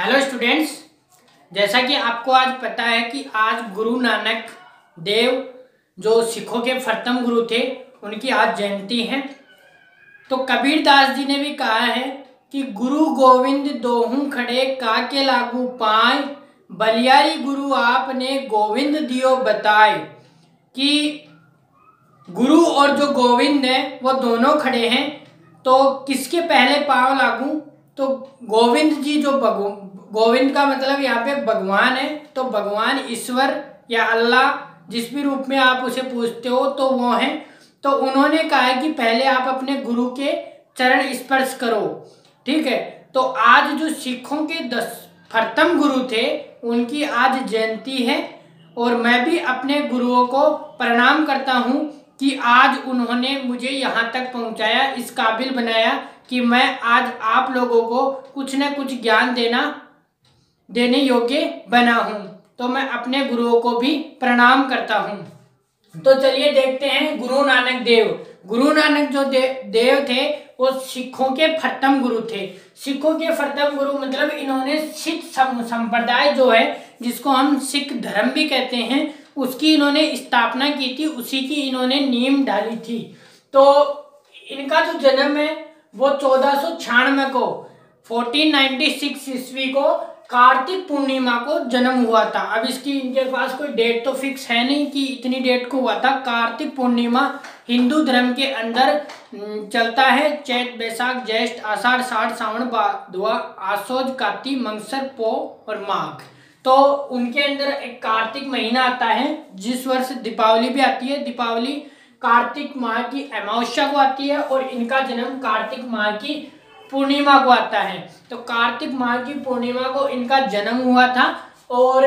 Hello students, जैसा कि आपको आज पता है कि आज गुरु नानक देव जो सिखों के प्रथम गुरु थे उनकी आज जयंती है। तो कबीर दास जी ने भी कहा है कि गुरु गोविंद दोहूं खड़े काके लागू पाए, बलियारी गुरु आपने गोविंद दियो बताए। कि गुरु और जो गोविंद है वो दोनों खड़े हैं, तो किसके पहले पांव लागू? तो गोविंद जी जो गोविंद का मतलब यहाँ पे भगवान है, तो भगवान ईश्वर या अल्लाह जिस भी रूप में आप उसे पूछते हो तो वो हैं। तो उन्होंने कहा है कि पहले आप अपने गुरु के चरण स्पर्श करो। ठीक है, तो आज जो सिखों के 10 प्रथम गुरु थे उनकी आज जयंती है और मैं भी अपने गुरुओं को प्रणाम करता हूँ कि आज उन्होंने मुझे यहाँ तक पहुँचाया, इस काबिल बनाया कि मैं आज आप लोगों को कुछ न कुछ ज्ञान देने योग्य बना हूँ। तो मैं अपने गुरुओं को भी प्रणाम करता हूँ। तो चलिए देखते हैं गुरु नानक देव। गुरु नानक जो देव थे वो सिखों के प्रथम गुरु थे। सिखों के प्रथम गुरु मतलब इन्होंने सिख संप्रदाय जो है, जिसको हम सिख धर्म भी कहते हैं, उसकी इन्होंने स्थापना की थी, उसी की इन्होंने नींव डाली थी। तो इनका जो जन्म है वो 1496 को 1496 ईस्वी को कार्तिक पूर्णिमा को जन्म हुआ था। अब इसकी इनके पास कोई डेट तो फिक्स है नहीं कि इतनी डेट को हुआ था। कार्तिक पूर्णिमा हिंदू धर्म के अंदर चलता है। चैत बैसाख ज्येष्ठ आषाढ़ साठ सावन भादवा आसोज काती मंगसर पो और माघ, तो उनके अंदर एक कार्तिक महीना आता है। जिस वर्ष दीपावली भी आती है, दीपावली कार्तिक माह की अमावस्या को आती है और इनका जन्म कार्तिक माह की पूर्णिमा को आता है। तो कार्तिक माह की पूर्णिमा को इनका जन्म हुआ था और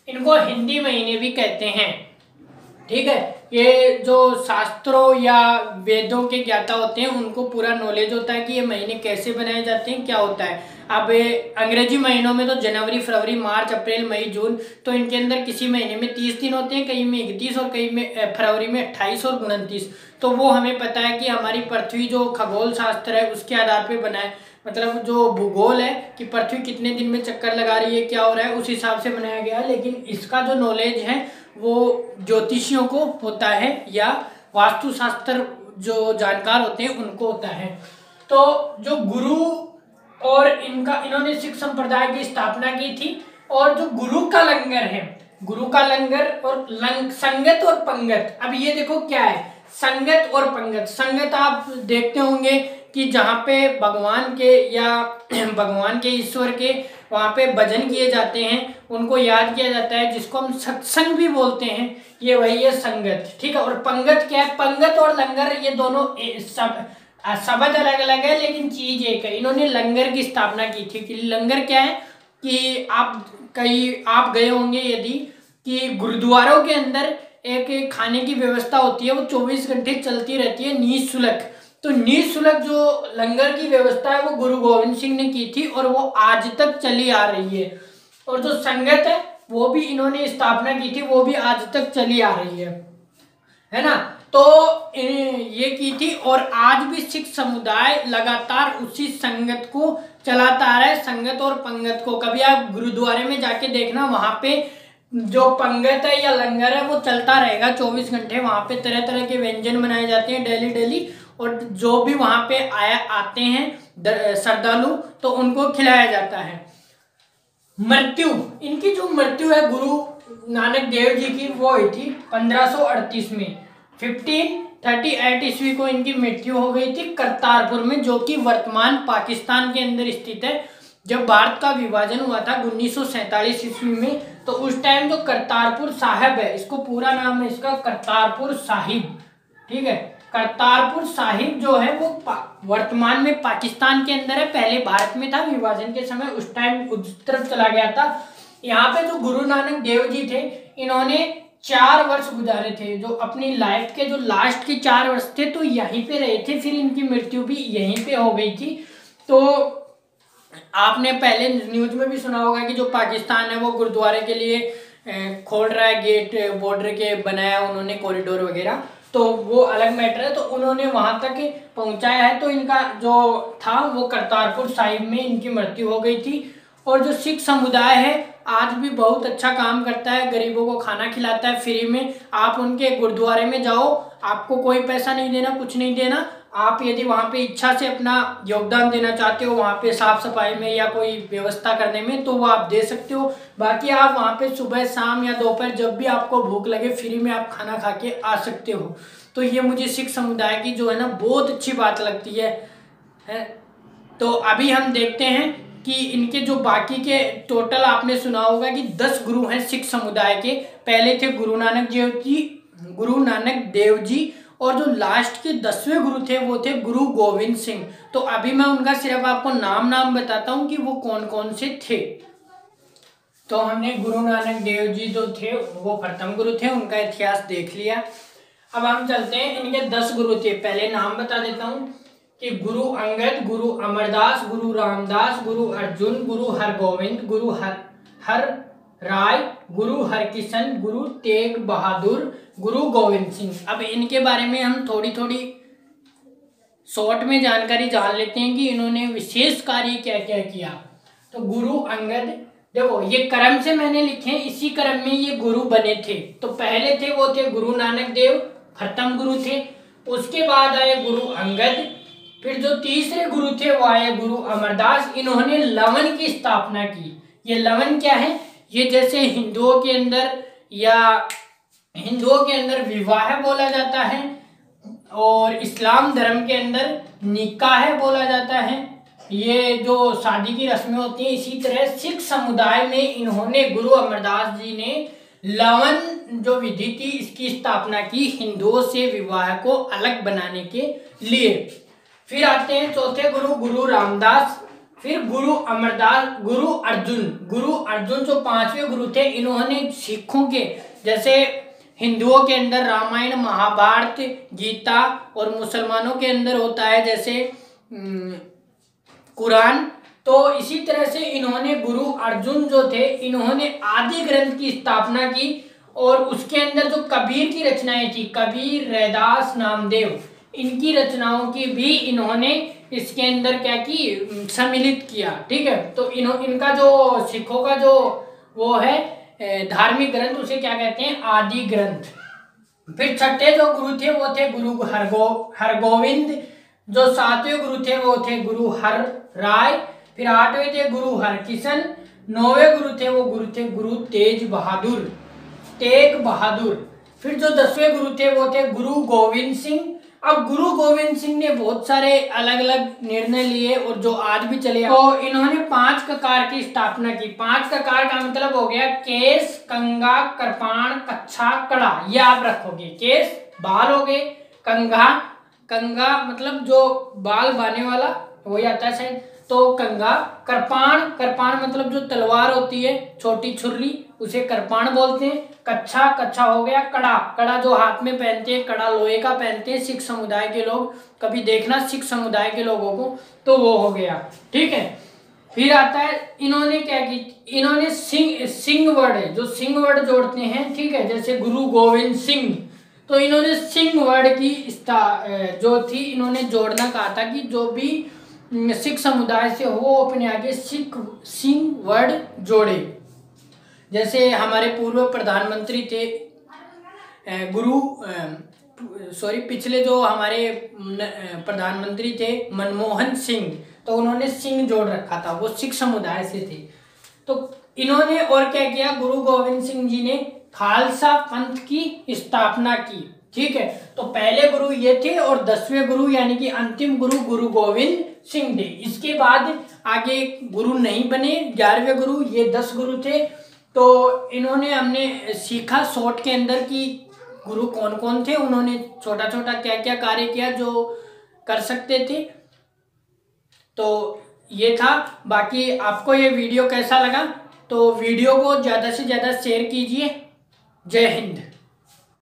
इनको हिंदी महीने भी कहते हैं। ठीक है, ये जो शास्त्रों या वेदों के ज्ञाता होते हैं उनको पूरा नॉलेज होता है कि ये महीने कैसे बनाए जाते हैं, क्या होता है। अब अंग्रेजी महीनों में तो जनवरी फरवरी मार्च अप्रैल मई जून, तो इनके अंदर किसी महीने में 30 दिन होते हैं, कई में 31 और कई में फरवरी में 28 और 29। तो वो हमें पता है कि हमारी पृथ्वी जो खगोल शास्त्र है उसके आधार पर बना है, मतलब जो भूगोल है कि पृथ्वी कितने दिन में चक्कर लगा रही है, क्या हो रहा है, उस हिसाब से बनाया गया है। लेकिन इसका जो नॉलेज है वो ज्योतिषियों को होता है या वास्तुशास्त्र जो जानकार होते हैं उनको होता है। तो जो गुरु और इन्होंने सिख संप्रदाय की स्थापना की थी। और जो गुरु का लंगर है, गुरु का लंगर और संगत और पंगत। अब ये देखो क्या है संगत और पंगत। संगत आप देखते होंगे कि जहाँ पे भगवान के या भगवान के ईश्वर के वहाँ पे भजन किए जाते हैं, उनको याद किया जाता है, जिसको हम सत्संग भी बोलते हैं, ये वही है संगत। ठीक है, और पंगत क्या है? पंगत और लंगर ये दोनों शब्द अलग अलग है लेकिन चीज एक है। इन्होंने लंगर की स्थापना की थी। कि लंगर क्या है कि आप गए होंगे यदि कि गुरुद्वारों के अंदर एक खाने की व्यवस्था होती है, वो 24 घंटे चलती रहती है निःशुल्क। तो निःशुल्क जो लंगर की व्यवस्था है वो गुरु गोविंद सिंह ने की थी और वो आज तक चली आ रही है। और जो संगत है वो भी इन्होंने स्थापना की थी, वो भी आज तक चली आ रही है ना। तो ये की थी और आज भी सिख समुदाय लगातार उसी संगत को चलाता आ रहा है, संगत और पंगत को। कभी आप गुरुद्वारे में जाके देखना, वहाँ पे जो पंगत है या लंगर है वो चलता रहेगा 24 घंटे। वहाँ पे तरह तरह के व्यंजन बनाए जाते हैं डेली, और जो भी वहाँ पे आते हैं श्रद्धालु तो उनको खिलाया जाता है। मृत्यु, इनकी जो मृत्यु है गुरु नानक देव जी की वो हुई थी 1538 में। 1538 ईस्वी को इनकी मृत्यु हो गई थी करतारपुर में, जो कि वर्तमान पाकिस्तान के अंदर स्थित है। जब भारत का विभाजन हुआ था 1947 ईस्वी में, तो उस टाइम जो करतारपुर साहिब है, इसको पूरा नाम है इसका करतारपुर साहिब। ठीक है, करतारपुर साहिब जो है वो वर्तमान में पाकिस्तान के अंदर है। पहले भारत में था, विभाजन के समय उस टाइम उस तरफ चला गया था। यहाँ पे जो गुरु नानक देव जी थे, इन्होंने 4 वर्ष गुजारे थे। जो अपनी लाइफ के जो लास्ट के 4 वर्ष थे तो यहीं पे रहे थे, फिर इनकी मृत्यु भी यहीं पे हो गई थी। तो आपने पहले न्यूज में भी सुना होगा कि जो पाकिस्तान है वो गुरुद्वारे के लिए खोल रहा है गेट, बॉर्डर के बनाया उन्होंने कॉरिडोर वगैरह, तो वो अलग मैटर है। तो उन्होंने वहां तक पहुंचाया है। तो इनका जो था वो करतारपुर साहिब में इनकी मृत्यु हो गई थी। और जो सिख समुदाय है आज भी बहुत अच्छा काम करता है, गरीबों को खाना खिलाता है फ्री में। आप उनके गुरुद्वारे में जाओ, आपको कोई पैसा नहीं देना, कुछ नहीं देना। आप यदि वहाँ पे इच्छा से अपना योगदान देना चाहते हो वहाँ पे साफ सफाई में या कोई व्यवस्था करने में, तो वो आप दे सकते हो। बाकी आप वहाँ पे सुबह शाम या दोपहर जब भी आपको भूख लगे फ्री में आप खाना खा के आ सकते हो। तो ये मुझे सिख समुदाय की जो है ना बहुत अच्छी बात लगती है। तो अभी हम देखते हैं कि इनके जो बाकी के टोटल आपने सुना होगा कि 10 गुरु हैं सिख समुदाय के। पहले थे गुरु नानक देव जी, और जो लास्ट के 10वें गुरु थे वो थे गुरु गोविंद सिंह। तो अभी मैं उनका सिर्फ आपको नाम बताता हूँ कि वो कौन कौन से थे। तो हमने गुरु नानक देव जी जो थे वो प्रथम गुरु थे, उनका इतिहास देख लिया। अब हम चलते हैं, इनके 10 गुरु थे। पहले नाम बता देता हूँ कि गुरु अंगद, गुरु अमरदास, गुरु रामदास, गुरु अर्जुन, गुरु हरगोविंद, गुरु हर राय, गुरु हरकिशन, गुरु तेग बहादुर, गुरु गोविंद सिंह। अब इनके बारे में हम थोड़ी थोड़ी शॉर्ट में जानकारी जान लेते हैं कि इन्होंने विशेष कार्य क्या क्या किया। तो गुरु अंगद, देखो ये क्रम से मैंने लिखे, इसी क्रम में ये गुरु बने थे। तो पहले थे वो थे गुरु नानक देव, प्रथम गुरु थे। उसके बाद आए गुरु अंगद, फिर जो तीसरे गुरु थे वो आए गुरु अमरदास। इन्होंने लवन की स्थापना की। ये लवन क्या है? ये जैसे हिंदुओं के अंदर विवाह बोला जाता है और इस्लाम धर्म के अंदर निकाह बोला जाता है, ये जो शादी की रस्में होती हैं, इसी तरह सिख समुदाय में इन्होंने गुरु अमरदास जी ने लवन जो विधि थी इसकी स्थापना की हिंदुओं से विवाह को अलग बनाने के लिए। फिर आते हैं चौथे गुरु, गुरु रामदास, फिर गुरु अमरदास, गुरु अर्जुन जो 5वें गुरु थे। इन्होंने सिखों के जैसे हिंदुओं के अंदर रामायण महाभारत गीता और मुसलमानों के अंदर होता है जैसे कुरान, तो इसी तरह से इन्होंने गुरु अर्जुन जो थे इन्होंने आदि ग्रंथ की स्थापना की। और उसके अंदर जो कबीर की रचनाएं थी, कबीर, रैदास, नामदेव, इनकी रचनाओं की भी इन्होंने इसके अंदर क्या की, सम्मिलित किया। ठीक है, तो इनका जो सिखों का जो वो है धार्मिक ग्रंथ उसे क्या कहते हैं, आदि ग्रंथ। फिर छठे जो गुरु थे वो थे गुरु हरगोविंद, जो 7वें गुरु थे वो थे गुरु हर राय, फिर 8वें थे गुरु हरकिशन, 9वें गुरु थे वो गुरु थे गुरु तेग बहादुर। फिर जो 10वें गुरु थे वो थे गुरु गोविंद सिंह। अब गुरु गोविंद सिंह ने बहुत सारे अलग अलग निर्णय लिए और जो आज भी चले, तो इन्होंने 5 ककार की स्थापना की। 5 ककार का मतलब हो गया केस, कंगा, कृपाण, कच्छा, कड़ा। ये आप रखोगे, केस बाल हो गए, कंगा मतलब जो बाल बांधने वाला वही आता है शायद, तो कंगा, कृपाण मतलब जो तलवार होती है छोटी छुर्री उसे कृपाण बोलते हैं। कच्छा हो गया कड़ा जो हाथ में पहनते हैं, कड़ा लोहे का पहनते हैं सिख समुदाय के लोग, कभी देखना सिख समुदाय के लोगों को, तो वो हो गया। ठीक है, फिर आता है इन्होंने क्या की, इन्होंने सिंह वर्ड है, जो सिंह वर्ड जोड़ते हैं, ठीक है, जैसे गुरु गोविंद सिंह, तो इन्होंने सिंह वर्ड की जो थी इन्होंने जोड़ना कहा था कि जो भी सिख समुदाय से हो अपने आगे सिंह वर्ड जोड़े। जैसे हमारे पूर्व प्रधानमंत्री थे पिछले जो हमारे प्रधानमंत्री थे मनमोहन सिंह, तो उन्होंने सिंह जोड़ रखा था, वो सिख समुदाय से थे। तो इन्होंने और क्या किया, गुरु गोविंद सिंह जी ने खालसा पंथ की स्थापना की। ठीक है, तो पहले गुरु ये थे और 10वें गुरु यानी कि अंतिम गुरु गुरु गोविंद सिंह थे। इसके बाद आगे गुरु नहीं बने, 11वें गुरु, ये 10 गुरु थे। तो इन्होंने हमने सीखा शॉर्ट के अंदर कि गुरु कौन कौन थे, उन्होंने छोटा छोटा क्या क्या कार्य किया जो कर सकते थे। तो ये था। बाकी आपको ये वीडियो कैसा लगा, तो वीडियो को ज़्यादा से ज़्यादा शेयर कीजिए। जय हिंद।